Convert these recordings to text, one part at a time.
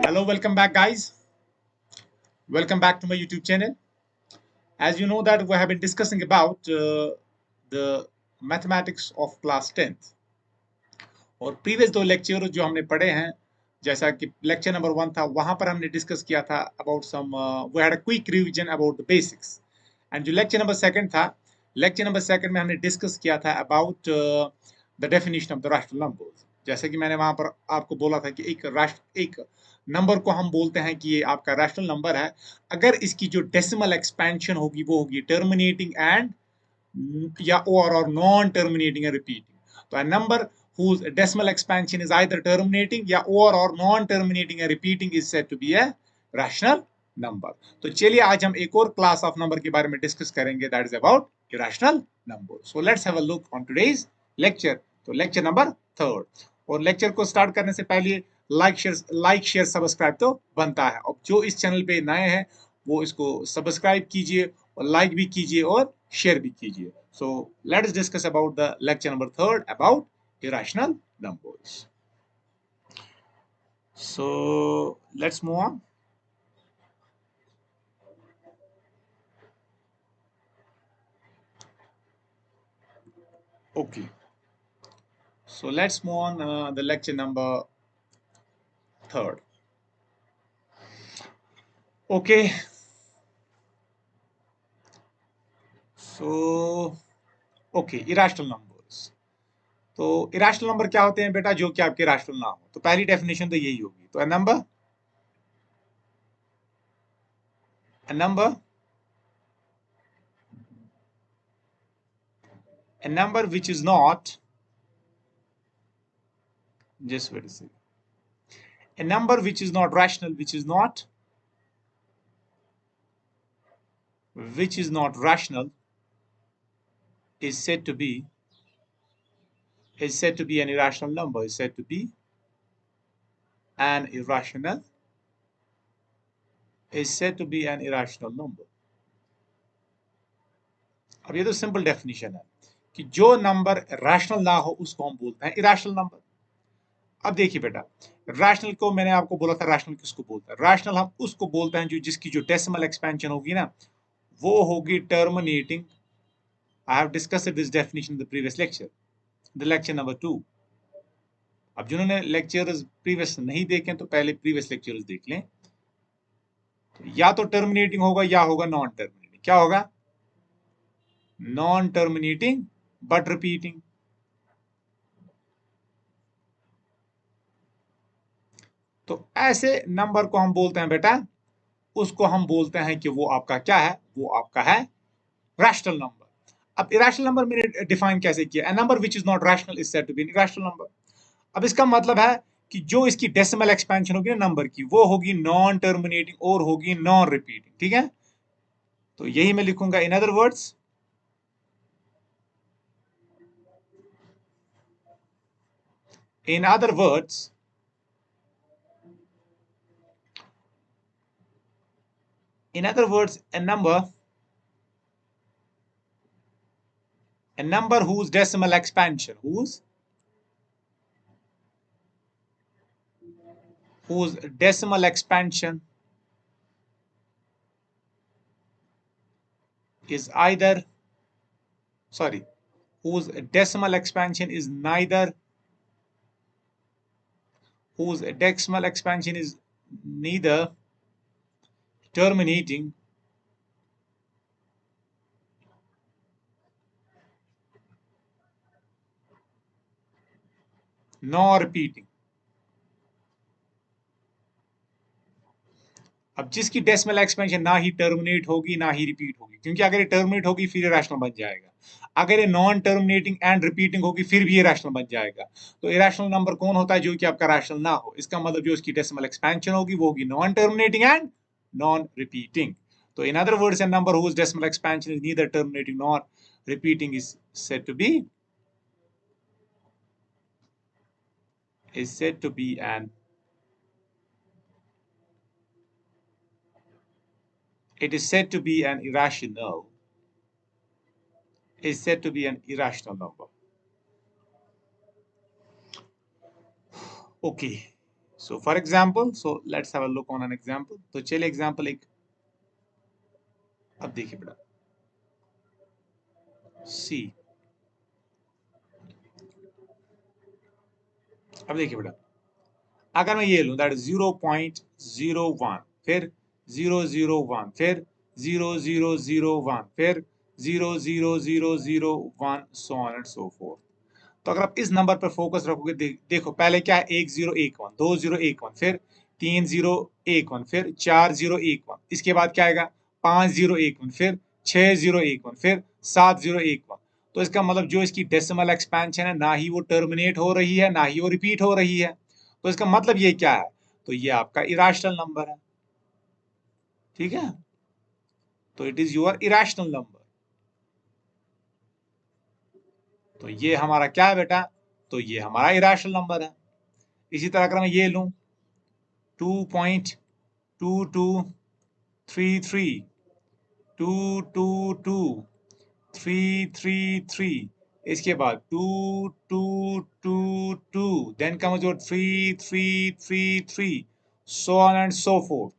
Hello, welcome back, guys. Welcome back to my YouTube channel. As you know that we have been discussing about the mathematics of class 10th और previous दो lecture जो हमने पढ़े हैं जैसा कि lecture number 1 था वहां पर हमने डिस्कस किया था about some we had a quick revision about the basics and जो लेक्चर नंबर 2 था लेक्चर नंबर 2 में हमने डिस्कस किया था about the definition of the rational numbers. जैसे कि मैंने वहां पर आपको बोला था कि एक नंबर को हम बोलते हैं कि ये आपका रैशनल नंबर है अगर इसकी जो डेसिमल एक्सपेंशन होगी वो होगी टर्मिनेटिंग एंड या और नॉन टर्मिनेटिंग एंड रिपीटिंग। तो a number whose decimal expansion is either terminating या or non terminating and repeating is said to be a rational number। तो चलिए आज हम एक और क्लास ऑफ नंबर के बारे में डिस्कस करेंगे that is about irrational number। So let's have a look on today's lecture. तो लेक्चर नंबर 3 और लेक्चर को स्टार्ट करने से पहले लाइक शेयर सब्सक्राइब तो बनता है। अब जो इस चैनल पे नए हैं वो इसको सब्सक्राइब कीजिए और लाइक भी कीजिए और शेयर भी कीजिए। So let us discuss about the lecture number 3 about irrational numbers. So let's move on. Okay. So let's move on the lecture number 3. Okay. So okay, irrational numbers. तो irrational number क्या होते हैं बेटा जो कि आपके rational ना हो। तो पहली डेफिनेशन तो यही होगी। तो a number which is not, just wait a second, a number which is not rational, which is not rational is said to be an irrational number, is said to be an irrational number। अब ये तो simple definition है कि जो number rational ना हो उसको हम बोलते हैं इरेशनल नंबर। अब देखिए बेटा, रैशनल को मैंने आपको बोला था, रैशनल किसको बोलते हैं? रैशनल हम उसको बोलते हैं जो जिसकी जो डेसिमल एक्सपेंशन होगी ना वो होगी terminating. I have discussed this definition in the previous lecture, the lecture number 2। अब जिन्होंने लेक्चर्स प्रीवियस नहीं देखे तो पहले प्रीवियस लेक्चर्स देख लें। तो या तो टर्मिनेटिंग होगा या होगा नॉन टर्मिनेटिंग। क्या होगा? Non terminating but repeating. तो ऐसे नंबर को हम बोलते हैं बेटा, उसको हम बोलते हैं कि वो आपका क्या है? वो आपका है रैशनल नंबर। अब इरेशनल नंबर मैंने डिफाइन कैसे किया? A number which is not rational is said to be an irrational number. अब इसका मतलब है कि जो इसकी डेसिमल एक्सपेंशन होगी ना नंबर की वो होगी नॉन टर्मिनेटिंग और होगी नॉन रिपीटिंग। ठीक है, तो यही मैं लिखूंगा इन other words, in other words, a number whose decimal expansion is either whose decimal expansion is neither terminating nor repeating। अब जिसकी डेसिमल एक्सपेंशन ना ही टर्मिनेट होगी ना ही रिपीट होगी, क्योंकि अगर ये टर्मिनेट होगी फिर ये रैशनल बन जाएगा, अगर ये नॉन टर्मिनेटिंग एंड रिपीटिंग होगी फिर भी ये रैशनल बन जाएगा। तो इरेशनल नंबर कौन होता है? जो कि आपका रैशनल ना हो। इसका मतलब जो इसकी डेसिमल एक्सपेंशन होगी वो होगी non terminating and non repeating. तो in other words, a number whose decimal expansion is neither terminating nor repeating is said to be an it is said to be an irrational number। Okay, So for example, so let's have a look on an example. तो चलिए example एक अब देखिए बेटा सी। अब देखिए बेटा अगर मैं ये लूं दैट 0.01 फिर 001 फिर 0001 फिर 00001 सो ऑन एंड सो फोर्थ। तो अगर आप इस नंबर पर फोकस रखोगे देखो पहले क्या है 1011 2011 फिर 3011 फिर 4011 इसके बाद क्या आएगा 5011 फिर 6011 फिर 7011। तो इसका मतलब जो इसकी डेसिमल एक्सपेंशन है ना ही वो टर्मिनेट हो रही है ना ही वो रिपीट हो रही है। तो इसका मतलब ये क्या है तो ये आपका इरेशनल नंबर है। ठीक है तो it is your irrational number. तो ये हमारा क्या है बेटा तो ये हमारा इरेशनल नंबर है। इसी तरह अगर मैं ये लूं 2.2233 22233 इसके बाद 2222 then comes your 3333 so on and so forth.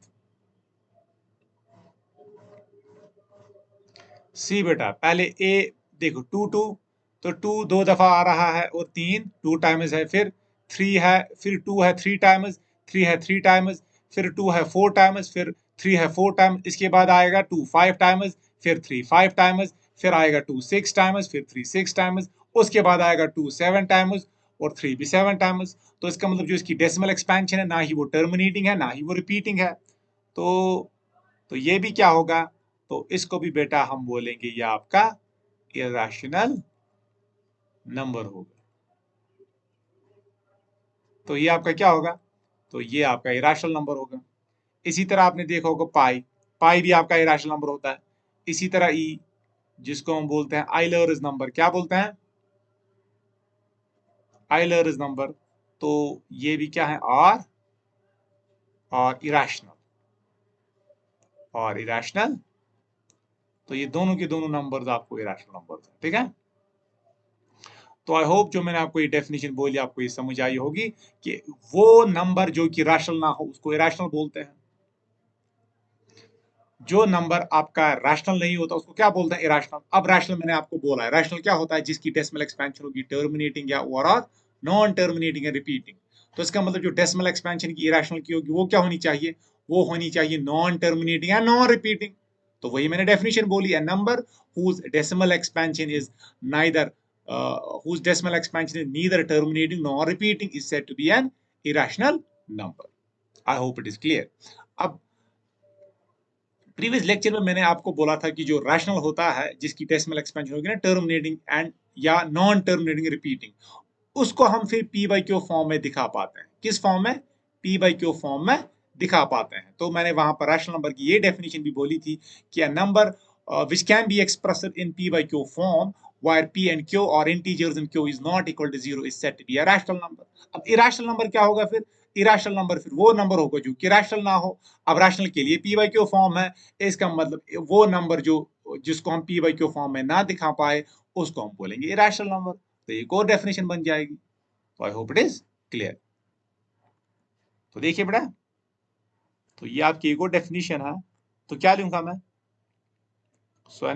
See बेटा पहले ए देखो 22 तो 2 दो दफा आ रहा है और 3 2 टाइम्स है फिर 3 है फिर 2 है 3 टाइम्स 3 है 3 टाइम्स फिर 2 है 4 टाइम्स फिर 3 है 4 टाइम्स इसके बाद आएगा 2 5 टाइम्स फिर 3 5 टाइम्स फिर आएगा 2 6 टाइम्स फिर 3 6 टाइम्स उसके बाद आएगा 2 7 टाइम्स और 3 भी 7 टाइम्स। तो इसका मतलब जो इसकी डेसिमल एक्सपेंशन है ना ही वो टर्मिनेटिंग है ना ही वो रिपीटिंग है। तो ये भी क्या होगा तो इसको भी बेटा हम बोलेंगे ये आपका इरेशनल नंबर होगा। तो ये आपका क्या होगा तो ये आपका इरेशनल नंबर होगा। इसी तरह आपने देखा होगा पाई पाई भी आपका इरेशनल नंबर होता है। इसी तरह ई जिसको हम बोलते हैं आइलर्स नंबर क्या बोलते हैं आइलर्स नंबर। तो ये भी क्या है और इरेशनल तो ये दोनों के दोनों नंबर्स आपको इरेशनल नंबर्स हैं। ठीक है तो आई होप जो मैंने आपको ये डेफिनेशन बोली आपको ये समझ आई होगी कि वो नंबर जो कि रैशनल ना हो उसको इरेशनल बोलते हैं। जो नंबर आपका रैशनल नहीं होता उसको क्या बोलते हैं इरेशनल। अब रैशनल मैंने आपको बोला है रैशनल क्या होता है जिसकी डेसिमल एक्सपेंशन होगी टर्मिनेटिंग या ओवरऑल नॉन टर्मिनेटिंग या रिपीटिंग। तो इसका मतलब जो डेसिमल एक्सपेंशन की इरेशनल की होगी वो क्या होनी चाहिए वो होनी चाहिए नॉन टर्मिनेटिंग या नॉन रिपीटिंग। तो वही मैंने डेफिनेशन बोली है number whose decimal expansion is neither whose decimal expansion is neither terminating nor repeating is said to be an irrational number. I hope it is clear. अब previous lecture में मैंने आपको बोला था कि जो रैशनल होता है जिसकी डेसिमल एक्सपेंशन होगी ना टर्मिनेटिंग एंड या नॉन टर्मिनेटिंग रिपीटिंग उसको हम फिर पी बाई क्यू फॉर्म में दिखा पाते हैं। किस फॉर्म में पी बाई क्यू फॉर्म में दिखा पाते हैं। तो मैंने वहां पर रैशनल नंबर की ये डेफिनेशन भी बोली थी कि a number which can be expressed in p by q form where p and q or integers in q is not equal to 0 is said to be a rational number. अब irrational number क्या होगा फिर irrational number फिर वो number होगा जो कि rational ना हो। अब रैशनल के लिए पी बाई क्यू फॉर्म है इसका मतलब वो नंबर जो जिसको हम पी बाई क्यू फॉर्म में ना दिखा पाए उसको हम बोलेंगे इरेशनल नंबर। तो एक और डेफिनेशन बन जाएगी। तो I hope it is clear. तो देखिए बेटा तो ये आपकी एक और डेफिनेशन है। तो क्या लूंगा मैं सो a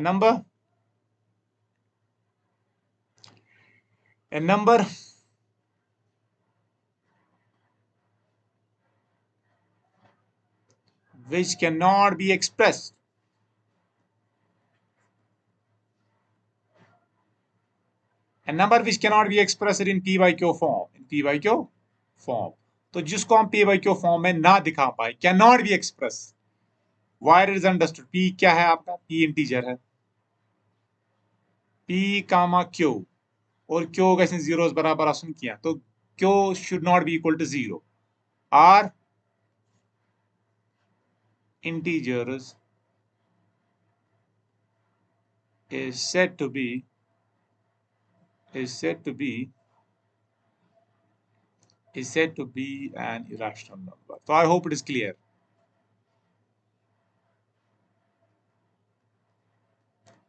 number which cannot be expressed a number which cannot be expressed in p by q form in p by q form। तो जिसको हम p by q फॉर्म में ना दिखा पाए can not be express wire is understood p क्या है आपका p इंटीजर है p कामा q और q का इसने जीरोस बराबर असुम किया तो q should not be equal to 0 are integers is said to be is said to be an irrational number. So I hope it is clear.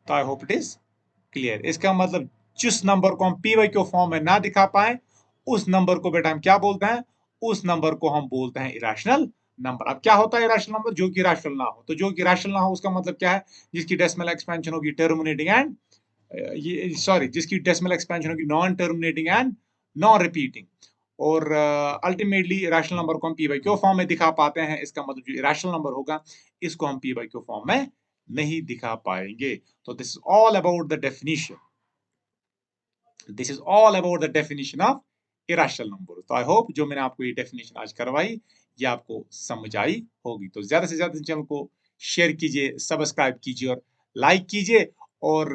तो I hope it is clear. इसका मतलब जिस number को हम P Y Q form में ना दिखा पाए उस नंबर को बेटा हम क्या बोलते हैं उस नंबर को हम बोलते हैं इरेशनल नंबर। अब क्या होता है इरेशनल नंबर? जो कि इरेशनल ना हो। तो जो कि इरेशनल ना हो उसका मतलब क्या है? जिसकी डेसिमल एक्सपेंशन होगी टर्मिनेटिंग एंड जिसकी डेसिमल एक्सपेंशन होगी non terminating and non repeating. और अल्टीमेटली इरेशनल नंबर को हम पी बाई क्यू फॉर्म में दिखा पाते हैं। इसका मतलब जो इरेशनल नंबर होगा इसको हम पी बाई क्यू फॉर्म में नहीं दिखा पाएंगे। तो this is all about the definition. This is all about the definition of irrational number. तो आई होप जो मैंने आपको ये डेफिनेशन आज करवाई ये आपको समझ आई होगी। तो ज्यादा से ज्यादा चैनल को शेयर कीजिए, सब्सक्राइब कीजिए और लाइक कीजिए। और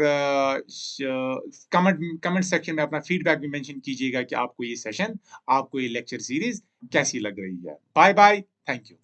कमेंट सेक्शन में अपना फीडबैक भी मेंशन कीजिएगा कि आपको ये सेशन, आपको ये लेक्चर सीरीज कैसी लग रही है। Bye bye, thank you.